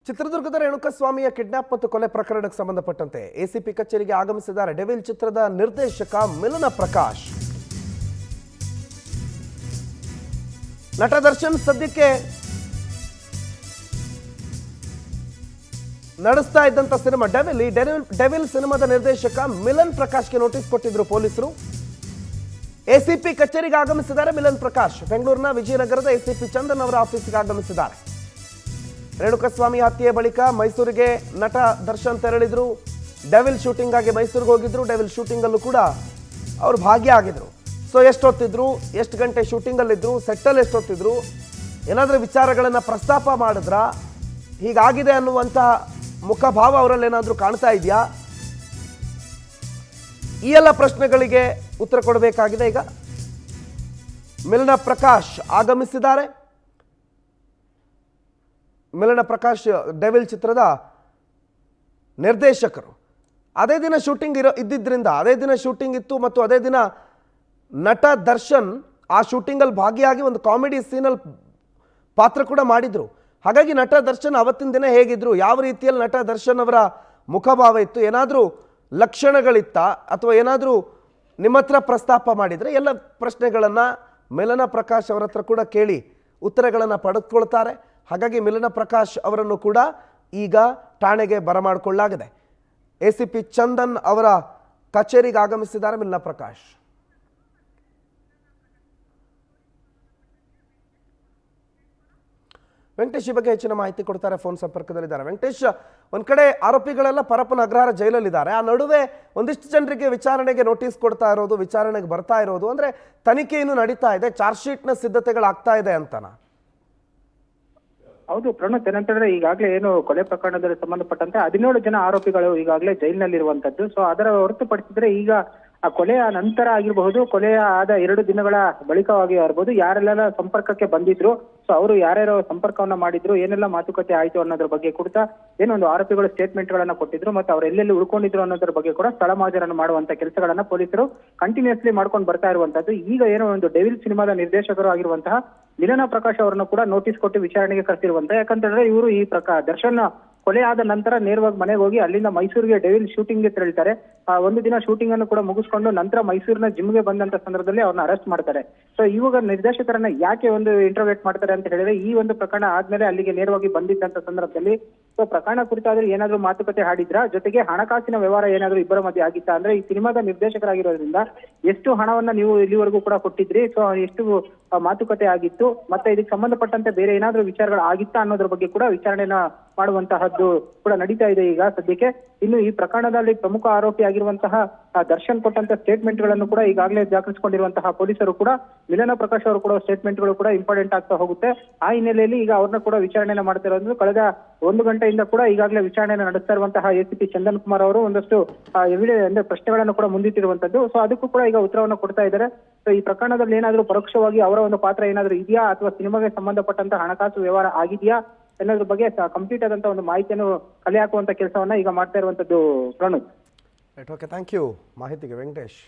ಚಿತ್ರದುರ್ಗದ ರೇಣುಕಸ್ವಾಮಿಯ ಕಿಡ್ನಾಪ್ ಮತ್ತು ಕೊಲೆ ಪ್ರಕರಣಕ್ಕೆ ಸಂಬಂಧಪಟ್ಟಂತೆ ಎಸಿಪಿ ಕಚೇರಿಗೆ ಆಗಮಿಸಿದ್ದಾರೆ ಡೆವಿಲ್ ಚಿತ್ರದ ನಿರ್ದೇಶಕ ಮಿಲನ ಪ್ರಕಾಶ್. ನಟ ದರ್ಶನ್ ಸದ್ಯಕ್ಕೆ ನಡೆಸ್ತಾ ಇದ್ದಂತ ಸಿನಿಮಾ ಡೆವಿಲ್ ಸಿನಿಮಾದ ನಿರ್ದೇಶಕ ಮಿಲನ್ ಪ್ರಕಾಶ್ಗೆ ನೋಟಿಸ್ ಕೊಟ್ಟಿದ್ರು ಪೊಲೀಸರು. ಎಸಿಪಿ ಕಚೇರಿಗೆ ಆಗಮಿಸಿದ್ದಾರೆ ಮಿಲನ್ ಪ್ರಕಾಶ್. ಬೆಂಗಳೂರಿನ ವಿಜಯನಗರದ ಎಸಿಪಿ ಚಂದನ್ ಅವರ ಆಫೀಸ್ಗೆ ಆಗಮಿಸಿದ್ದಾರೆ. ರೇಣುಕಸ್ವಾಮಿ ಹತ್ಯೆ ಬಳಿಕ ಮೈಸೂರಿಗೆ ನಟ ದರ್ಶನ್ ತೆರಳಿದ್ರು. ಡೆವಿಲ್ ಶೂಟಿಂಗ್ ಆಗಿ ಮೈಸೂರಿಗೆ ಹೋಗಿದ್ರು. ಡೆವಿಲ್ ಶೂಟಿಂಗ್ ಅಲ್ಲೂ ಕೂಡ ಅವರು ಭಾಗಿಯಾಗಿದ್ರು. ಸೊ ಎಷ್ಟೊತ್ತಿದ್ರು, ಎಷ್ಟು ಗಂಟೆ ಶೂಟಿಂಗ್ ಅಲ್ಲಿದ್ರು, ಸೆಟ್ಟಲ್ಲಿ ಎಷ್ಟೊತ್ತಿದ್ರು, ಏನಾದರೂ ವಿಚಾರಗಳನ್ನ ಪ್ರಸ್ತಾಪ ಮಾಡಿದ್ರ, ಹೀಗಾಗಿದೆ ಅನ್ನುವಂಥ ಮುಖಭಾವ ಅವರಲ್ಲಿ ಏನಾದರೂ ಕಾಣ್ತಾ ಇದೆಯಾ? ಈ ಎಲ್ಲ ಪ್ರಶ್ನೆಗಳಿಗೆ ಉತ್ತರ ಕೊಡಬೇಕಾಗಿದೆ. ಈಗ ಮಿಲನ ಪ್ರಕಾಶ್ ಆಗಮಿಸಿದ್ದಾರೆ. ಮಿಲನ ಪ್ರಕಾಶ್ ಡೆವಿಲ್ ಚಿತ್ರದ ನಿರ್ದೇಶಕರು. ಅದೇ ದಿನ ಶೂಟಿಂಗ್ ಇದ್ದಿದ್ದರಿಂದ ಅದೇ ದಿನ ಶೂಟಿಂಗ್ ಇತ್ತು ಮತ್ತು ಅದೇ ದಿನ ನಟ ದರ್ಶನ್ ಆ ಶೂಟಿಂಗಲ್ಲಿ ಭಾಗಿಯಾಗಿ ಒಂದು ಕಾಮಿಡಿ ಸೀನಲ್ಲಿ ಪಾತ್ರ ಕೂಡ ಮಾಡಿದ್ರು. ಹಾಗಾಗಿ ನಟ ದರ್ಶನ್ ಅವತ್ತಿನ ದಿನ ಹೇಗಿದ್ರು, ಯಾವ ರೀತಿಯಲ್ಲಿ ನಟ ದರ್ಶನ್ ಅವರ ಮುಖಭಾವ ಇತ್ತು, ಏನಾದರೂ ಲಕ್ಷಣಗಳಿತ್ತ ಅಥವಾ ಏನಾದರೂ ನಿಮ್ಮ ಹತ್ರ ಪ್ರಸ್ತಾಪ ಮಾಡಿದರೆ ಎಲ್ಲ ಪ್ರಶ್ನೆಗಳನ್ನು ಮಿಲನ ಪ್ರಕಾಶ್ ಅವರ ಹತ್ರ ಕೂಡ ಕೇಳಿ ಉತ್ತರಗಳನ್ನು ಪಡೆದುಕೊಳ್ತಾರೆ. ಹಾಗಾಗಿ ಮಿಲನ ಪ್ರಕಾಶ್ ಅವರನ್ನು ಕೂಡ ಈಗ ಠಾಣೆಗೆ ಬರಮಾಡಿಕೊಳ್ಳಲಾಗಿದೆ. ಎಸಿಪಿ ಚಂದನ್ ಅವರ ಕಚೇರಿಗೆ ಆಗಮಿಸಿದ್ದಾರೆ ಮಿಲನ ಪ್ರಕಾಶ್. ವೆಂಕಟೇಶ್ ಈ ಬಗ್ಗೆ ಹೆಚ್ಚಿನ ಮಾಹಿತಿ ಕೊಡ್ತಾರೆ, ಫೋನ್ ಸಂಪರ್ಕದಲ್ಲಿದ್ದಾರೆ. ವೆಂಕಟೇಶ್, ಒಂದ್ ಕಡೆ ಆರೋಪಿಗಳೆಲ್ಲ ಪರಪ್ಪನ ಅಗ್ರಹಾರ ಜೈಲಲ್ಲಿದ್ದಾರೆ. ಆ ನಡುವೆ ಒಂದಿಷ್ಟು ಜನರಿಗೆ ವಿಚಾರಣೆಗೆ ನೋಟಿಸ್ ಕೊಡ್ತಾ ಇರೋದು, ವಿಚಾರಣೆಗೆ ಬರ್ತಾ ಇರೋದು, ಅಂದ್ರೆ ತನಿಖೆ ಇನ್ನು ನಡೀತಾ ಇದೆ, ಚಾರ್ಜ್ ಶೀಟ್ನ ಸಿದ್ಧತೆಗಳಾಗ್ತಾ ಇದೆ ಅಂತನ? ಹೌದು ಪ್ರಣೋತ್, ಏನಂತಂದ್ರೆ ಈಗಾಗಲೇ ಏನು ಕೊಲೆ ಪ್ರಕರಣದಲ್ಲಿ ಸಂಬಂಧಪಟ್ಟಂತೆ 17 ಜನ ಆರೋಪಿಗಳು ಈಗಾಗಲೇ ಜೈಲಿನಲ್ಲಿರುವಂತದ್ದು. ಸೊ ಅದರ ಹೊರತುಪಡಿಸಿದ್ರೆ ಈಗ ಆ ಕೊಲೆಯ ನಂತರ ಆಗಿರಬಹುದು, ಕೊಲೆಯ ಆದ 2 ದಿನಗಳ ಬಳಿಕವಾಗಿ ಇರಬಹುದು, ಯಾರೆಲ್ಲ ಸಂಪರ್ಕಕ್ಕೆ ಬಂದಿದ್ರು, ಸೊ ಅವರು ಯಾರ್ಯಾರು ಸಂಪರ್ಕವನ್ನ ಮಾಡಿದ್ರು, ಏನೆಲ್ಲ ಮಾತುಕತೆ ಆಯ್ತು ಅನ್ನೋದ್ರ ಬಗ್ಗೆ ಕೂಡ ಏನೊಂದು ಆರೋಪಿಗಳು ಸ್ಟೇಟ್ಮೆಂಟ್ ಗಳನ್ನ ಕೊಟ್ಟಿದ್ರು ಮತ್ತು ಅವ್ರು ಎಲ್ಲೆಲ್ಲಿ ಉಳ್ಕೊಂಡಿದ್ರು ಅನ್ನೋದ್ರ ಬಗ್ಗೆ ಕೂಡ ಸ್ಥಳ ಮಾಜರನ್ನು ಮಾಡುವಂತ ಕೆಲಸಗಳನ್ನ ಪೊಲೀಸರು ಕಂಟಿನ್ಯೂಸ್ಲಿ ಮಾಡ್ಕೊಂಡು ಬರ್ತಾ ಇರುವಂತದ್ದು. ಈಗ ಏನೋ ಒಂದು ಡೆವಿಲ್ ಸಿನಿಮಾದ ನಿರ್ದೇಶಕರು ಆಗಿರುವಂತಹ ಮಿಲನ ಪ್ರಕಾಶ್ ಅವರನ್ನು ಕೂಡ ನೋಟಿಸ್ ಕೊಟ್ಟು ವಿಚಾರಣೆಗೆ ಕರೆಸಿರುವಂತ. ಯಾಕಂತಂದ್ರೆ ಇವರು ಈ ದರ್ಶನ್ ಕೊಲೆ ಆದ ನಂತರ ನೇರವಾಗಿ ಮನೆಗೆ ಹೋಗಿ ಅಲ್ಲಿಂದ ಮೈಸೂರಿಗೆ ಡೆವಿಲ್ ಶೂಟಿಂಗ್ ಗೆ ತೆರಳ್ತಾರೆ. ಒಂದು ದಿನ ಶೂಟಿಂಗ್ ಅನ್ನು ಕೂಡ ಮುಗಿಸ್ಕೊಂಡು ನಂತರ ಮೈಸೂರಿನ ಜಿಮ್ಗೆ ಬಂದಂತ ಸಂದರ್ಭದಲ್ಲಿ ಅವ್ರನ್ನ ಅರೆಸ್ಟ್ ಮಾಡ್ತಾರೆ. ಸೊ ಇವಾಗ ನಿರ್ದೇಶಕರನ್ನ ಯಾಕೆ ಒಂದು ಇಂಟರ್ವ್ಯೂಟ್ ಮಾಡ್ತಾರೆ ಅಂತ ಹೇಳಿದ್ರೆ, ಈ ಒಂದು ಪ್ರಕರಣ ಆದ್ಮೇಲೆ ಅಲ್ಲಿಗೆ ನೇರವಾಗಿ ಬಂದಿದ್ದಂತ ಸಂದರ್ಭದಲ್ಲಿ ಸೊ ಪ್ರಕರಣ ಕುರಿತಾದ್ರೆ ಏನಾದ್ರೂ ಮಾತುಕತೆ ಆಡಿದ್ರ, ಜೊತೆಗೆ ಹಣಕಾಸಿನ ವ್ಯವಹಾರ ಏನಾದ್ರೂ ಇಬ್ಬರ ಮಧ್ಯೆ ಆಗಿತ್ತಾ, ಅಂದ್ರೆ ಈ ಸಿನಿಮಾದ ನಿರ್ದೇಶಕರಾಗಿರೋದ್ರಿಂದ ಎಷ್ಟು ಹಣವನ್ನ ನೀವು ಇಲ್ಲಿವರೆಗೂ ಕೂಡ ಕೊಟ್ಟಿದ್ರಿ, ಸೊ ಎಷ್ಟು ಮಾತುಕತೆ ಆಗಿತ್ತು, ಮತ್ತೆ ಇದಕ್ಕೆ ಸಂಬಂಧಪಟ್ಟಂತೆ ಬೇರೆ ಏನಾದ್ರೂ ವಿಚಾರಗಳು ಆಗಿತ್ತಾ ಅನ್ನೋದ್ರ ಬಗ್ಗೆ ಕೂಡ ವಿಚಾರಣೆನ ಮಾಡುವಂತಹದ್ದು ಕೂಡ ನಡೀತಾ ಇದೆ ಈಗ ಸದ್ಯಕ್ಕೆ. ಇನ್ನು ಈ ಪ್ರಕರಣದಲ್ಲಿ ಪ್ರಮುಖ ಆರೋಪಿ ಆಗಿರುವಂತಹ ದರ್ಶನ್ ಕೊಟ್ಟಂತ ಸ್ಟೇಟ್ಮೆಂಟ್ ಗಳನ್ನು ಕೂಡ ಈಗಾಗಲೇ ದಾಖಲಿಸಿಕೊಂಡಿರುವಂತಹ ಪೊಲೀಸರು ಕೂಡ ಮಿಲನ ಪ್ರಕಾಶ್ ಅವರು ಕೂಡ ಸ್ಟೇಟ್ಮೆಂಟ್ ಗಳು ಕೂಡ ಇಂಪಾರ್ಟೆಂಟ್ ಆಗ್ತಾ ಹೋಗುತ್ತೆ. ಆ ಹಿನ್ನೆಲೆಯಲ್ಲಿ ಈಗ ಅವ್ರನ್ನ ಕೂಡ ವಿಚಾರಣೆನ ಮಾಡ್ತಾ ಇರೋದು. ಕಳೆದ 1 ಗಂಟೆಯಿಂದ ಕೂಡ ಈಗಾಗಲೇ ವಿಚಾರಣೆನ ನಡೆಸ್ತಾ ಇರುವಂತಹ ಎಸಿಪಿ ಚಂದನ್ ಕುಮಾರ್ ಅವರು ಒಂದಷ್ಟು ಅಂದ್ರೆ ಪ್ರಶ್ನೆಗಳನ್ನು ಕೂಡ ಮುಂದಿಟ್ಟಿರುವಂತದ್ದು. ಸೊ ಅದಕ್ಕೂ ಕೂಡ ಈಗ ಉತ್ತರವನ್ನು ಕೊಡ್ತಾ ಇದ್ದಾರೆ. ಸೊ ಈ ಪ್ರಕರಣದಲ್ಲಿ ಏನಾದ್ರೂ ಪರೋಕ್ಷವಾಗಿ ಅವರ ಒಂದು ಪಾತ್ರ ಏನಾದ್ರೂ ಇದೆಯಾ ಅಥವಾ ಸಿನಿಮಾಗೆ ಸಂಬಂಧಪಟ್ಟಂತ ಹಣಕಾಸು ವ್ಯವಹಾರ ಆಗಿದೆಯಾ ಅನ್ನೋದ್ರ ಬಗ್ಗೆ ಕಂಪ್ಲೀಟ್ ಆದಂತ ಒಂದು ಮಾಹಿತಿಯನ್ನು ಕಲೆ ಹಾಕುವಂತ ಕೆಲಸವನ್ನ ಈಗ ಮಾಡ್ತಾ ಇರುವಂತದ್ದು ಪ್ರಣೋತ್. ಓಕೆ, ಥ್ಯಾಂಕ್ ಯು ಮಾಹಿತಿಗೆ ವೆಂಕಟೇಶ್.